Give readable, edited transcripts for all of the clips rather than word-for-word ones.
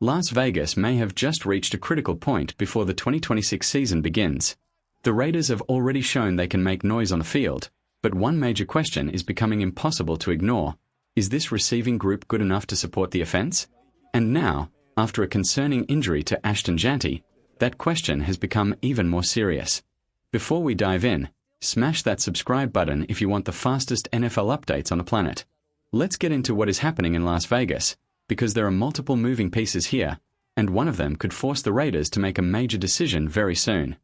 Las Vegas may have just reached a critical point before the 2026 season begins. The Raiders have already shown they can make noise on the field, but one major question is becoming impossible to ignore. Is this receiving group good enough to support the offense? And now, after a concerning injury to Ashton Jeanty, that question has become even more serious. Before we dive in, smash that subscribe button if you want the fastest NFL updates on the planet. Let's get into what is happening in Las Vegas, because there are multiple moving pieces here, and one of them could force the Raiders to make a major decision very soon.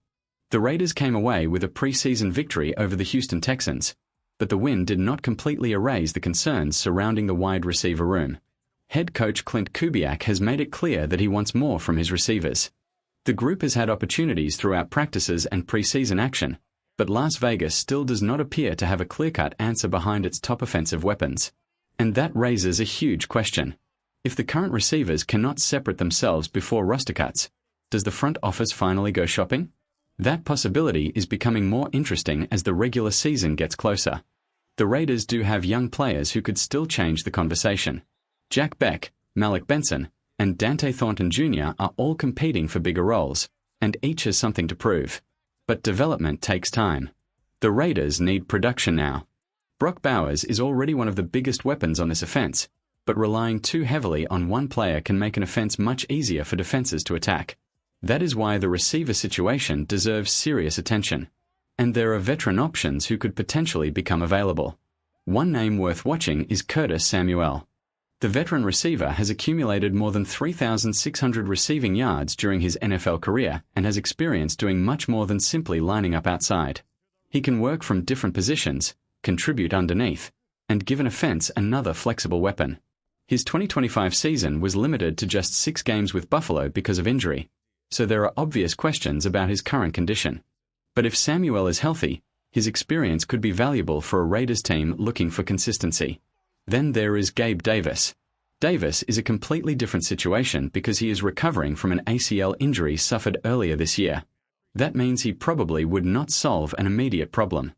The Raiders came away with a preseason victory over the Houston Texans, but the win did not completely erase the concerns surrounding the wide receiver room. Head coach Klint Kubiak has made it clear that he wants more from his receivers. The group has had opportunities throughout practices and preseason action, but Las Vegas still does not appear to have a clear-cut answer behind its top offensive weapons. And that raises a huge question. If the current receivers cannot separate themselves before roster cuts, does the front office finally go shopping? That possibility is becoming more interesting as the regular season gets closer. The Raiders do have young players who could still change the conversation. Jack Beck, Malik Benson, and Dante Thornton Jr. are all competing for bigger roles, and each has something to prove. But development takes time. The Raiders need production now. Brock Bowers is already one of the biggest weapons on this offense, but relying too heavily on one player can make an offense much easier for defenses to attack. That is why the receiver situation deserves serious attention. And there are veteran options who could potentially become available. One name worth watching is Curtis Samuel. The veteran receiver has accumulated more than 3,600 receiving yards during his NFL career and has experience doing much more than simply lining up outside. He can work from different positions, contribute underneath, and give an offense another flexible weapon. His 2025 season was limited to just 6 games with Buffalo because of injury, so there are obvious questions about his current condition. But if Samuel is healthy, his experience could be valuable for a Raiders team looking for consistency. Then there is Gabe Davis. Davis is a completely different situation because he is recovering from an ACL injury suffered earlier this year. That means he probably would not solve an immediate problem.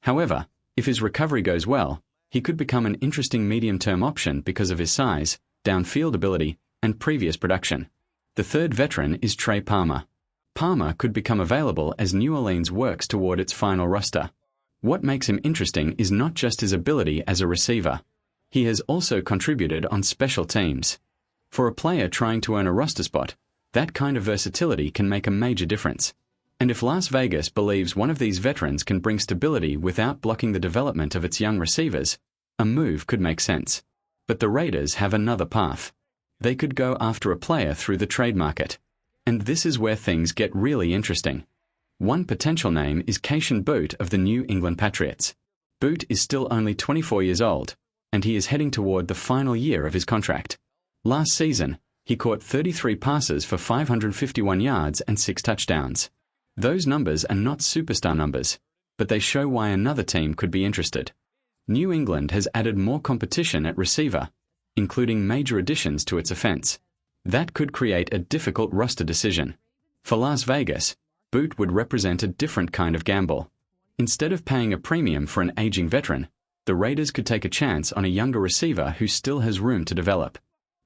However, if his recovery goes well, he could become an interesting medium-term option because of his size, downfield ability, and previous production. The third veteran is Trey Palmer. Palmer could become available as New Orleans works toward its final roster. What makes him interesting is not just his ability as a receiver. He has also contributed on special teams. For a player trying to earn a roster spot, that kind of versatility can make a major difference. And if Las Vegas believes one of these veterans can bring stability without blocking the development of its young receivers, a move could make sense. But the Raiders have another path. They could go after a player through the trade market. And this is where things get really interesting. One potential name is Kayshon Boutte of the New England Patriots. Boutte is still only 24 years old, and he is heading toward the final year of his contract. Last season, he caught 33 passes for 551 yards and 6 touchdowns. Those numbers are not superstar numbers, but they show why another team could be interested. New England has added more competition at receiver, including major additions to its offense. That could create a difficult roster decision. For Las Vegas, Boutte would represent a different kind of gamble. Instead of paying a premium for an aging veteran, the Raiders could take a chance on a younger receiver who still has room to develop.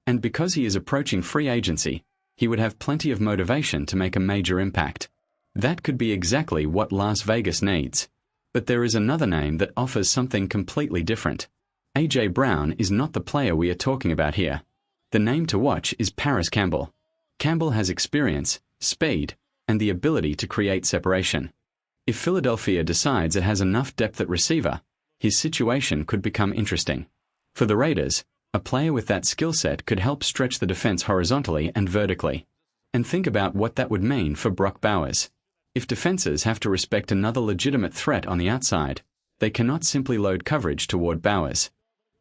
And because he is approaching free agency, he would have plenty of motivation to make a major impact. That could be exactly what Las Vegas needs. But there is another name that offers something completely different. A.J. Brown is not the player we are talking about here. The name to watch is Paris Campbell. Campbell has experience, speed, and the ability to create separation. If Philadelphia decides it has enough depth at receiver, his situation could become interesting. For the Raiders, a player with that skill set could help stretch the defense horizontally and vertically. And think about what that would mean for Brock Bowers. If defenses have to respect another legitimate threat on the outside, they cannot simply load coverage toward Bowers.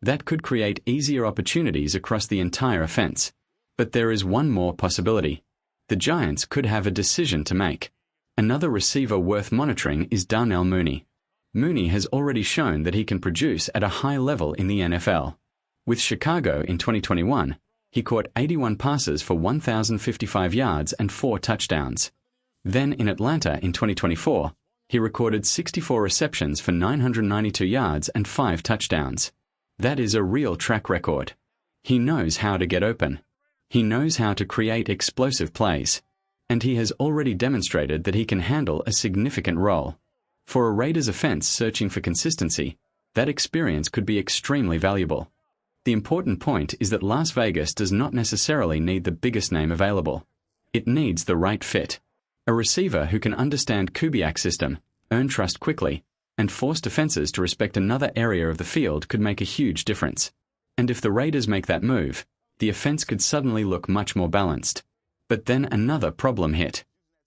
That could create easier opportunities across the entire offense. But there is one more possibility. The Giants could have a decision to make. Another receiver worth monitoring is Darnell Mooney. Mooney has already shown that he can produce at a high level in the NFL. With Chicago in 2021, he caught 81 passes for 1,055 yards and 4 touchdowns. Then in Atlanta in 2024, he recorded 64 receptions for 992 yards and 5 touchdowns. That is a real track record. He knows how to get open. He knows how to create explosive plays, and he has already demonstrated that he can handle a significant role. For a Raiders offense searching for consistency, that experience could be extremely valuable. The important point is that Las Vegas does not necessarily need the biggest name available. It needs the right fit. A receiver who can understand Kubiak's system, earn trust quickly, and force defenses to respect another area of the field could make a huge difference. And if the Raiders make that move, the offense could suddenly look much more balanced. But then another problem hit.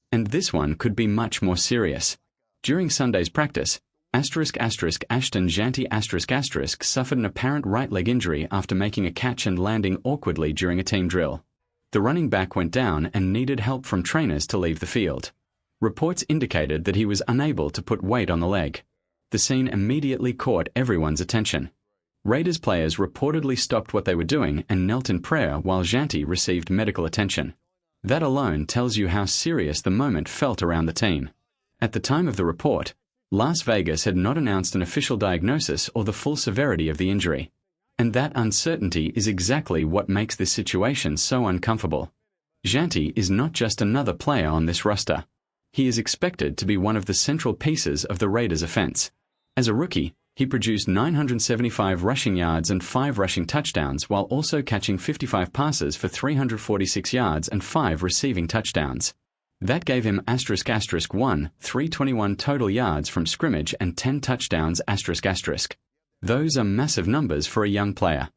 And this one could be much more serious. During Sunday's practice, Ashton Jeanty suffered an apparent right leg injury after making a catch and landing awkwardly during a team drill. The running back went down and needed help from trainers to leave the field. Reports indicated that he was unable to put weight on the leg. The scene immediately caught everyone's attention. Raiders players reportedly stopped what they were doing and knelt in prayer while Jeanty received medical attention. That alone tells you how serious the moment felt around the team. At the time of the report, Las Vegas had not announced an official diagnosis or the full severity of the injury. And that uncertainty is exactly what makes this situation so uncomfortable. Jeanty is not just another player on this roster. He is expected to be one of the central pieces of the Raiders' offense. As a rookie, he produced 975 rushing yards and 5 rushing touchdowns while also catching 55 passes for 346 yards and 5 receiving touchdowns. That gave him **1, 321 total yards from scrimmage and 10 touchdowns **. Those are massive numbers for a young player.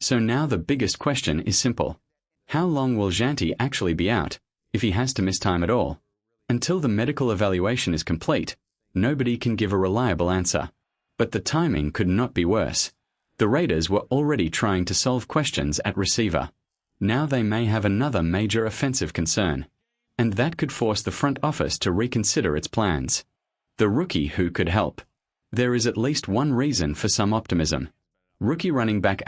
So now the biggest question is simple. How long will Jeanty actually be out, if he has to miss time at all? Until the medical evaluation is complete, nobody can give a reliable answer. But the timing could not be worse. The Raiders were already trying to solve questions at receiver. Now they may have another major offensive concern. And that could force the front office to reconsider its plans. The rookie who could help. There is at least one reason for some optimism. Rookie running back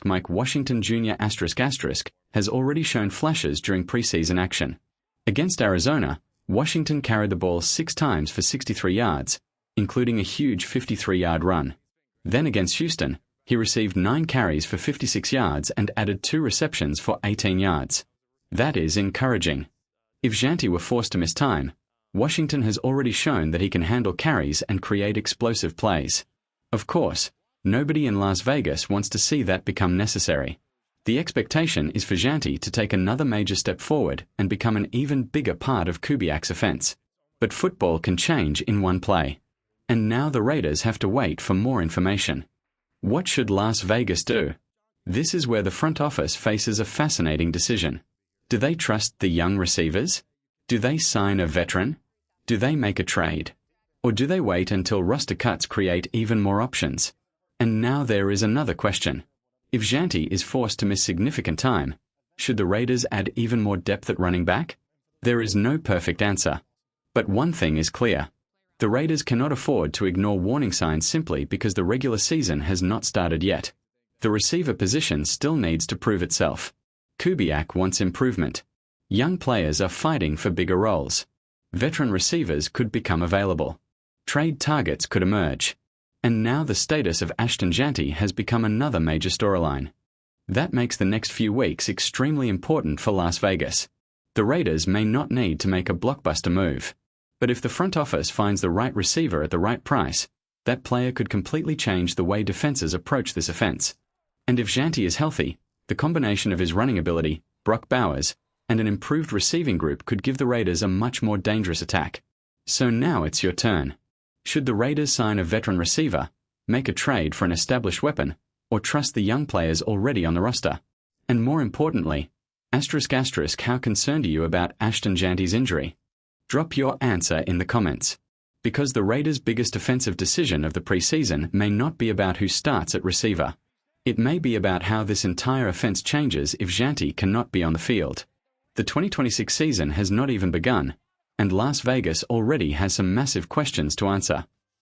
Mike Washington Jr. has already shown flashes during preseason action. Against Arizona, Washington carried the ball 6 times for 63 yards, including a huge 53-yard run. Then against Houston, he received 9 carries for 56 yards and added 2 receptions for 18 yards. That is encouraging. If Jeanty were forced to miss time, Washington has already shown that he can handle carries and create explosive plays. Of course, nobody in Las Vegas wants to see that become necessary. The expectation is for Jeanty to take another major step forward and become an even bigger part of Kubiak's offense. But football can change in one play. And now the Raiders have to wait for more information. What should Las Vegas do? This is where the front office faces a fascinating decision. Do they trust the young receivers? Do they sign a veteran? Do they make a trade? Or do they wait until roster cuts create even more options? And now there is another question. If Jeanty is forced to miss significant time, should the Raiders add even more depth at running back? There is no perfect answer. But one thing is clear. The Raiders cannot afford to ignore warning signs simply because the regular season has not started yet. The receiver position still needs to prove itself. Kubiak wants improvement. Young players are fighting for bigger roles. Veteran receivers could become available. Trade targets could emerge. And now the status of Ashton Jeanty has become another major storyline. That makes the next few weeks extremely important for Las Vegas. The Raiders may not need to make a blockbuster move. But if the front office finds the right receiver at the right price, that player could completely change the way defenses approach this offense. And if Jeanty is healthy, the combination of his running ability, Brock Bowers, and an improved receiving group could give the Raiders a much more dangerous attack. So now it's your turn. Should the Raiders sign a veteran receiver, make a trade for an established weapon, or trust the young players already on the roster? And more importantly, ***, how concerned are you about Ashton Jeanty's injury? Drop your answer in the comments. Because the Raiders' biggest offensive decision of the preseason may not be about who starts at receiver. It may be about how this entire offense changes if Jeanty cannot be on the field. The 2026 season has not even begun, and Las Vegas already has some massive questions to answer.